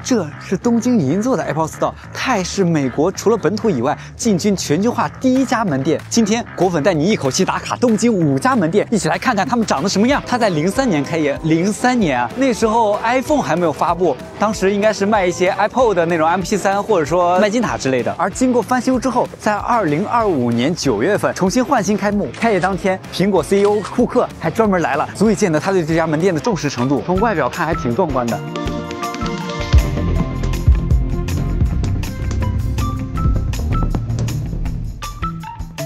这是东京银座的 Apple Store， 它也是美国除了本土以外进军全球化第一家门店。今天果粉带你一口气打卡东京5家门店，一起来看看他们长得什么样。它在03年开业，03年啊，那时候 iPhone 还没有发布，当时应该是卖一些 iPod 的那种 MP3， 或者说麦金塔之类的。而经过翻修之后，在2025年9月份重新焕新开幕。开业当天，苹果 CEO 库克还专门来了，足以见得他对这家门店的重视程度。从外表看还挺壮观的。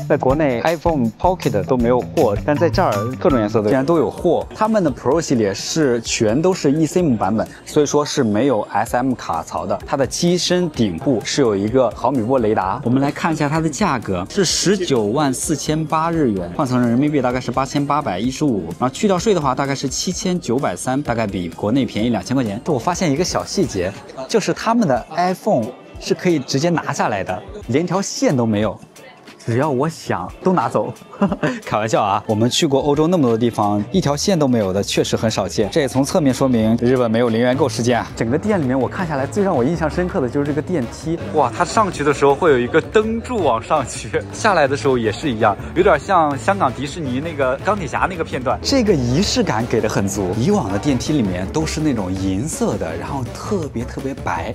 在国内 iPhone Pocket 都没有货，但在这儿各种颜色的竟然都有货。他们的 Pro 系列全都是 eSIM 版本，所以说是没有 SM 卡槽的。它的机身顶部是有一个毫米波雷达。我们来看一下它的价格，是194800日元，换成人民币大概是8815，然后去掉税的话大概是7930，大概比国内便宜2000块钱。我发现一个小细节，就是他们的 iPhone 是可以直接拿下来的，连条线都没有。 只要我想，都拿走。开玩笑啊！我们去过欧洲那么多地方，一条线都没有的确实很少见。这也从侧面说明日本没有零元购事件啊。整个店里面，我看下来最让我印象深刻的就是这个电梯。哇，它上去的时候会有一个灯柱往上去，下来的时候也是一样，有点像香港迪士尼那个钢铁侠那个片段。这个仪式感给的很足。以往的电梯里面都是那种银色的，然后特别白。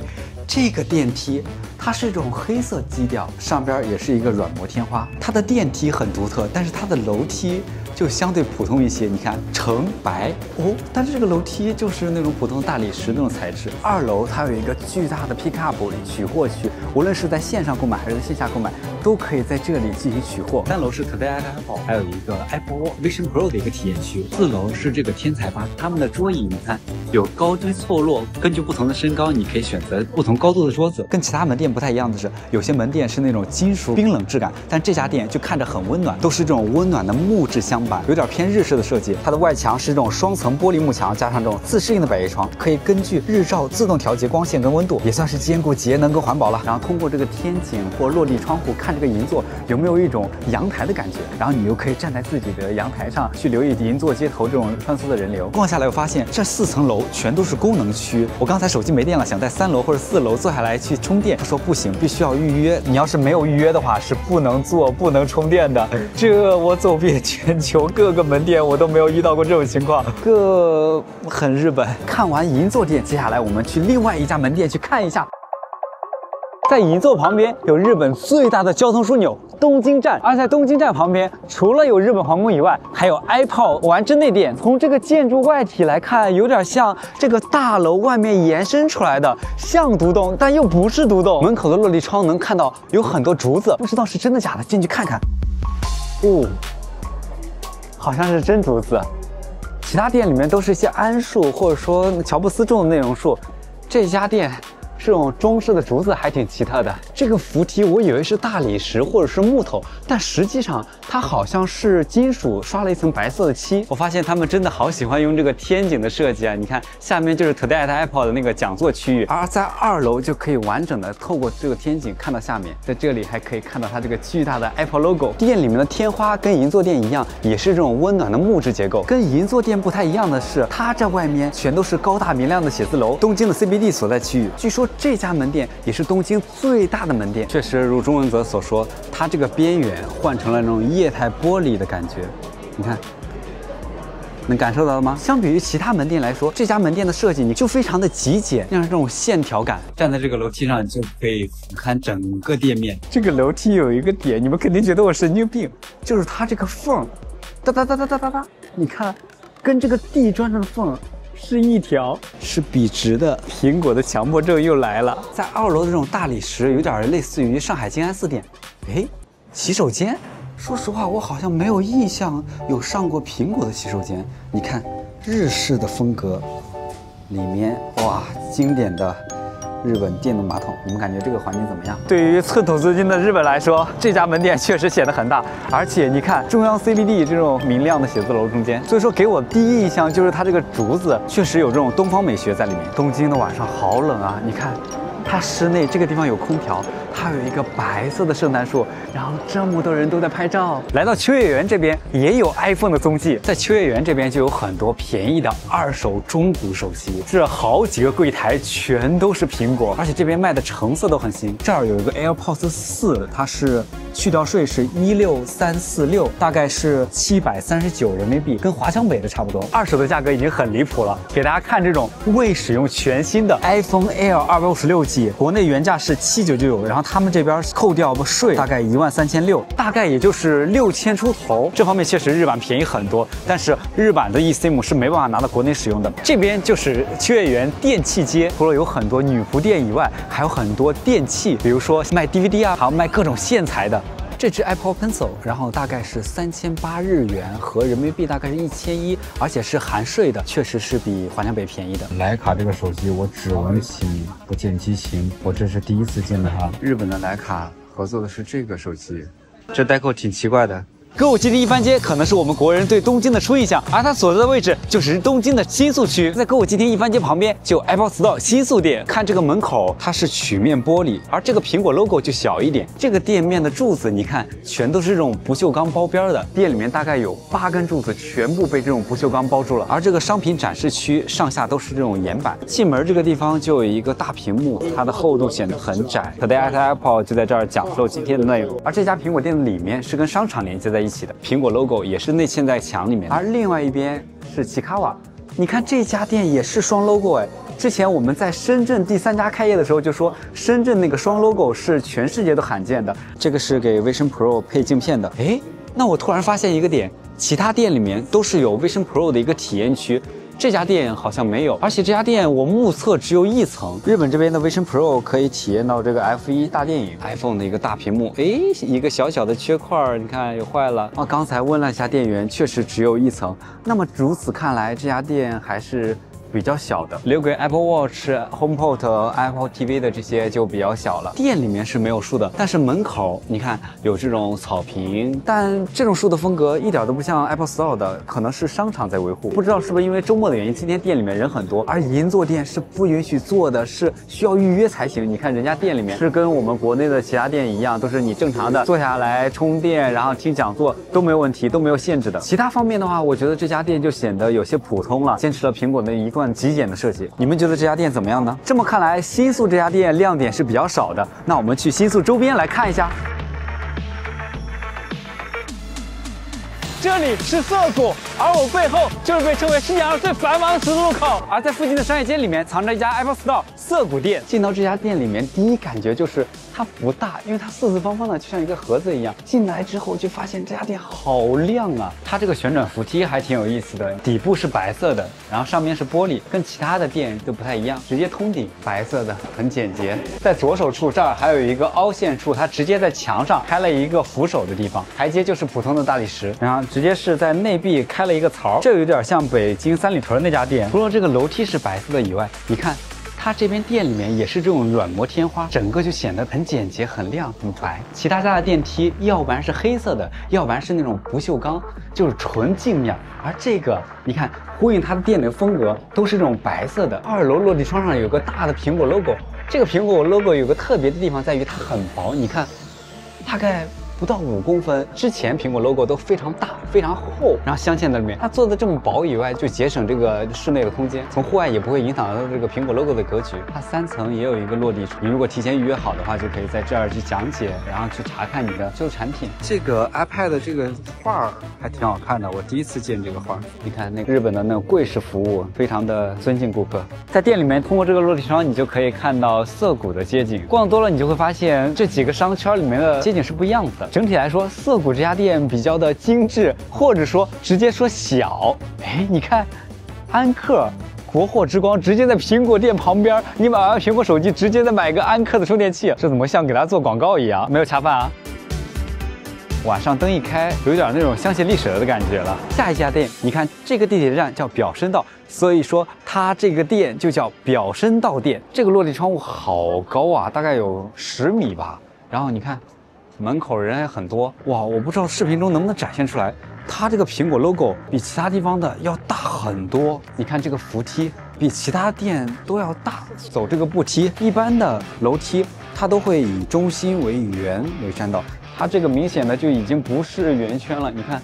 这个电梯它是一种黑色基调，上边也是一个软膜天花。它的电梯很独特，但是它的楼梯就相对普通一些。你看橙白哦，但是这个楼梯就是那种普通的大理石那种材质。2楼它有一个巨大的 pickup 取货区，无论是在线上购买还是在线下购买，都可以在这里进行取货。3楼是 Today at Apple， 还有一个 Apple Vision Pro 的一个体验区。4楼是这个天才吧，他们的桌椅你看有高低错落，根据不同的身高，你可以选择不同高度的桌子。跟其他门店不太一样的是，有些门店是那种金属冰冷质感，但这家店就看着很温暖，都是这种温暖的木质镶板，有点偏日式的设计。它的外墙是这种双层玻璃幕墙，加上这种自适应的百叶窗，可以根据日照自动调节光线跟温度，也算是兼顾节能跟环保了。然后通过这个天井或落地窗户看这个银座，有没有一种阳台的感觉？然后你又可以站在自己的阳台上去留意银座街头这种穿梭的人流。逛下来我发现这4层楼全都是功能区。我刚才手机没电了，想在3楼或者4楼坐下来去充电，他说不行，必须要预约。你要是没有预约的话，是不能坐、不能充电的。这我走遍全球各个门店，我都没有遇到过这种情况，很日本。看完银座店，接下来我们去另外一家门店去看一下。 在银座旁边有日本最大的交通枢纽东京站，而在东京站旁边，除了有日本皇宫以外，还有 Apple 丸之内店。从这个建筑外体来看，有点像这个大楼外面延伸出来的，像独栋，但又不是独栋。门口的落地窗能看到有很多竹子，不知道是真的假的，进去看看。哦，好像是真竹子。其他店里面都是一些桉树，或者说乔布斯种的那种树，这家店。 这种中式的竹子还挺奇特的。这个扶梯我以为是大理石或者是木头，但实际上它好像是金属刷了一层白色的漆。我发现他们真的好喜欢用这个天井的设计啊！你看下面就是 Today at Apple 的那个讲座区域，而在2楼就可以完整的透过这个天井看到下面，在这里还可以看到它这个巨大的 Apple logo。店里面的天花跟银座店一样，也是这种温暖的木质结构。跟银座店不太一样的是，它这外面全都是高大明亮的写字楼，东京的 CBD 所在区域。据说 这家门店也是东京最大的门店，确实如钟文泽所说，它这个边缘换成了那种液态玻璃的感觉，你看，能感受到吗？相比于其他门店来说，这家门店的设计你就非常的极简，让这种线条感。站在这个楼梯上，你就可以俯瞰整个店面。这个楼梯有一个点，你们肯定觉得我神经病，就是它这个缝，哒哒哒哒哒哒哒，你看，跟这个地砖上的缝。 是一条是笔直的，苹果的强迫症又来了。在2楼的这种大理石，有点类似于上海静安寺店。哎，洗手间，说实话，我好像没有印象有上过苹果的洗手间。你看，日式的风格，里面哇，经典的日本电动马桶，你们感觉这个环境怎么样？对于寸土寸金的日本来说，这家门店确实显得很大，而且你看中央 CBD 这种明亮的写字楼中间，所以说给我第一印象就是它这个竹子确实有这种东方美学在里面。东京的晚上好冷啊，你看。它室内这个地方有空调，它有一个白色的圣诞树，然后这么多人都在拍照。来到秋叶原这边也有 iPhone 的踪迹，在秋叶原这边就有很多便宜的二手中古手机，这好几个柜台全都是苹果，而且这边卖的成色都很新。这儿有一个 AirPods 4，它是去掉税是16346，大概是739人民币，跟华强北的差不多。二手的价格已经很离谱了，给大家看这种未使用全新的 iPhone Air 256G， 国内原价是7999，然后他们这边扣掉税大概13600，大概也就是6000出头。这方面确实日版便宜很多，但是日版的 eSIM 是没办法拿到国内使用的。这边就是秋叶原电器街，除了有很多女仆店以外，还有很多电器，比如说卖 DVD 啊，还有卖各种线材的。这支 Apple Pencil， 然后大概是3008日元，合人民币大概是1100，而且是含税的，确实是比华强北便宜的。徕卡这个手机我只闻其名不见机型，我这是第一次见到它。日本的徕卡合作的是这个手机，这代购挺奇怪的。歌舞伎町一番街可能是我们国人对东京的初印象，而它所在的位置就是东京的新宿区。在歌舞伎町一番街旁边就有 Apple Store 新宿店，看这个门口它是曲面玻璃，而这个苹果 logo 就小一点。这个店面的柱子你看全都是这种不锈钢包边的，店里面大概有8根柱子全部被这种不锈钢包住了。而这个商品展示区上下都是这种岩板，进门这个地方就有一个大屏幕，它的厚度显得很窄。Today at Apple 就在这儿讲授今天的内容。而这家苹果店的里面是跟商场连接在一起的，苹果 logo 也是内嵌在墙里面。而另外一边是奇卡瓦，你看这家店也是双 logo 哎。之前我们在深圳第3家开业的时候就说，深圳那个双 logo 是全世界都罕见的。这个是给 Vision Pro 配镜片的。哎，那我突然发现一个点，其他店里面都是有 Vision Pro 的一个体验区。这家店好像没有，而且这家店我目测只有1层。日本这边的 Vision Pro 可以体验到这个 F1 大电影 ，iPhone 的一个大屏幕。哎，一个小小的缺块，你看又坏了。啊，刚才问了一下店员，确实只有1层。那么如此看来，这家店还是比较小的，留给 Apple Watch、HomePod、Apple TV 的这些就比较小了。店里面是没有树的，但是门口你看有这种草坪，但这种树的风格一点都不像 Apple Store 的，可能是商场在维护。不知道是不是因为周末的原因，今天店里面人很多，而银座店是不允许坐的，是需要预约才行。你看人家店里面是跟我们国内的其他店一样，都是你正常的坐下来充电，然后听讲座都没有问题，都没有限制的。其他方面的话，我觉得这家店就显得有些普通了，坚持了苹果的一贯极简的设计。你们觉得这家店怎么样呢？这么看来，新宿这家店亮点是比较少的。那我们去新宿周边来看一下。这里是涩谷，而我背后就是被称为世界上最繁忙的十字路口。而在附近的商业街里面藏着一家 Apple Store 涩谷店。进到这家店里面，第一感觉就是它不大，因为它四四方方的，就像一个盒子一样。进来之后就发现这家店好亮啊！它这个旋转扶梯还挺有意思的，底部是白色的，然后上面是玻璃，跟其他的店都不太一样，直接通顶，白色的，很简洁。在左手处这儿还有一个凹陷处，它直接在墙上开了一个扶手的地方，台阶就是普通的大理石，然后直接是在内壁开了一个槽，这有点像北京三里屯那家店。除了这个楼梯是白色的以外，你看它这边店里面也是这种软磨天花，整个就显得很简洁、很亮、很白。其他家的电梯要不然是黑色的，要不然是那种不锈钢，就是纯镜面。而这个你看，呼应它的店里的风格，都是这种白色的。2楼落地窗上有个大的苹果 logo， 这个苹果 logo 有个特别的地方在于它很薄，你看，大概不到5公分。之前苹果 logo 都非常大、非常厚，然后镶嵌在里面。它做的这么薄以外，就节省这个室内的空间，从户外也不会影响到这个苹果 logo 的格局。它3层也有一个落地窗，你如果提前预约好的话，就可以在这儿去讲解，然后去查看你的旧产品。这个 iPad 这个画还挺好看的，我第一次见这个画。你看那个日本的那种柜式服务，非常的尊敬顾客。在店里面通过这个落地窗，你就可以看到涩谷的街景。逛多了，你就会发现这几个商圈里面的街景是不一样的。整体来说，涩谷这家店比较的精致，或者说直接说小。哎，你看，安克国货之光直接在苹果店旁边，你买完苹果手机，直接再买个安克的充电器，这怎么像给他做广告一样？没有恰饭啊！晚上灯一开，有点那种香榭丽舍的感觉了。下一家店，你看这个地铁站叫表参道，所以说它这个店就叫表参道店。这个落地窗户好高啊，大概有10米吧。然后你看。门口人还很多哇！我不知道视频中能不能展现出来，它这个苹果 logo 比其他地方的要大很多。你看这个扶梯比其他店都要大，走这个步梯，一般的楼梯它都会以中心为圆为栈道。它这个明显的就已经不是圆圈了，你看。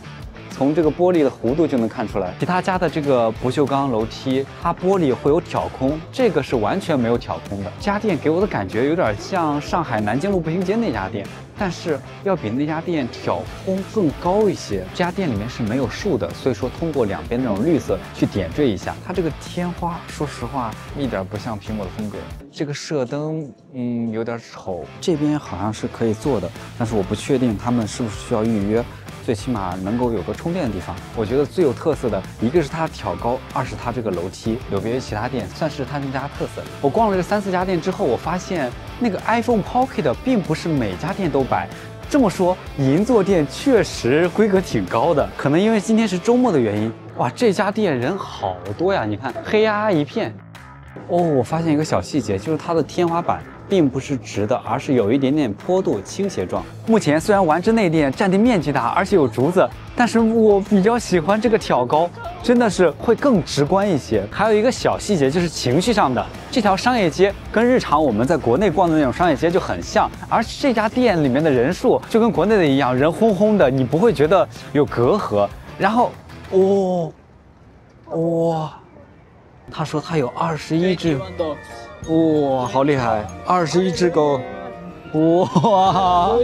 从这个玻璃的弧度就能看出来，其他家的这个不锈钢楼梯，它玻璃会有挑空，这个是完全没有挑空的。家电给我的感觉有点像上海南京路步行街那家店，但是要比那家店挑空更高一些。这家店里面是没有树的，所以说通过两边那种绿色去点缀一下。它这个天花，说实话一点不像苹果的风格。这个射灯，有点丑。这边好像是可以做的，但是我不确定他们是不是需要预约。最起码能够有个充电的地方。我觉得最有特色的一个是它挑高，二是它这个楼梯有别于其他店，算是他们家特色。我逛了这3、4家店之后，我发现那个 iPhone Pocket 并不是每家店都摆。这么说，银座店确实规格挺高的，可能因为今天是周末的原因。哇，这家店人好多呀！你看，黑压压一片。哦，我发现一个小细节，就是它的天花板并不是直的，而是有一点点坡度倾斜状。目前虽然丸之内店占地面积大，而且有竹子，但是我比较喜欢这个挑高，真的是会更直观一些。还有一个小细节就是情绪上的，这条商业街跟日常我们在国内逛的那种商业街就很像，而这家店里面的人数就跟国内的一样，人轰轰的，你不会觉得有隔阂。然后，哇，他说他有21只。哇，好厉害！21只狗，哇！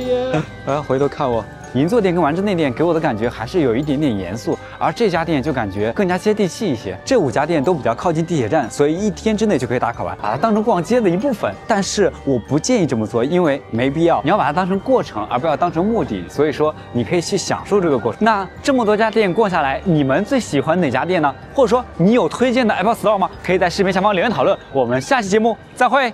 回头看我。银座店跟丸之内店给我的感觉还是有一点点严肃，而这家店就感觉更加接地气一些。这5家店都比较靠近地铁站，所以1天之内就可以打卡完，把它当成逛街的一部分。但是我不建议这么做，因为没必要。你要把它当成过程，而不要当成目的。所以说，你可以去享受这个过程。那这么多家店逛下来，你们最喜欢哪家店呢？或者说你有推荐的 Apple Store 吗？可以在视频下方留言讨论。我们下期节目再会。